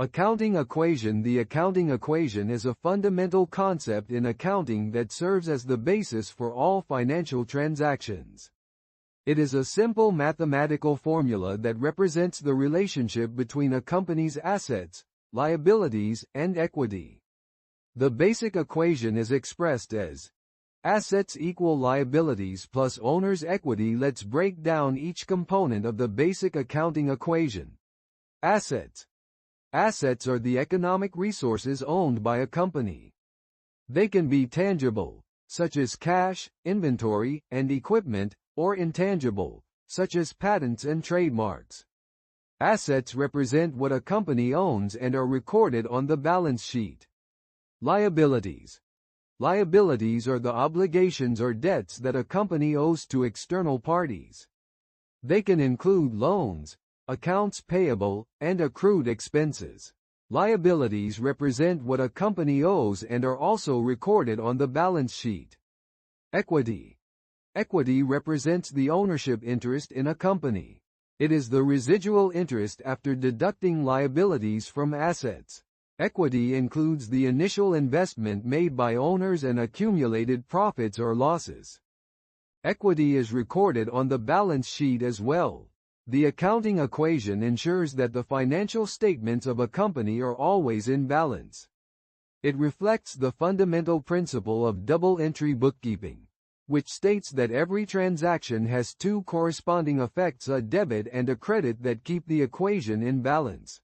Accounting equation. The accounting equation is a fundamental concept in accounting that serves as the basis for all financial transactions. It is a simple mathematical formula that represents the relationship between a company's assets, liabilities, and equity. The basic equation is expressed as assets equal liabilities plus owner's equity. Let's break down each component of the basic accounting equation. Assets. Assets are the economic resources owned by a company. They can be tangible, such as cash, inventory, and equipment, or intangible, such as patents and trademarks. Assets represent what a company owns and are recorded on the balance sheet. Liabilities. Liabilities are the obligations or debts that a company owes to external parties. They can include loans, accounts payable, and accrued expenses. Liabilities represent what a company owes and are also recorded on the balance sheet. Equity. Equity represents the ownership interest in a company. It is the residual interest after deducting liabilities from assets. Equity includes the initial investment made by owners and accumulated profits or losses. Equity is recorded on the balance sheet as well. The accounting equation ensures that the financial statements of a company are always in balance. It reflects the fundamental principle of double-entry bookkeeping, which states that every transaction has two corresponding effects, a debit and a credit, that keep the equation in balance.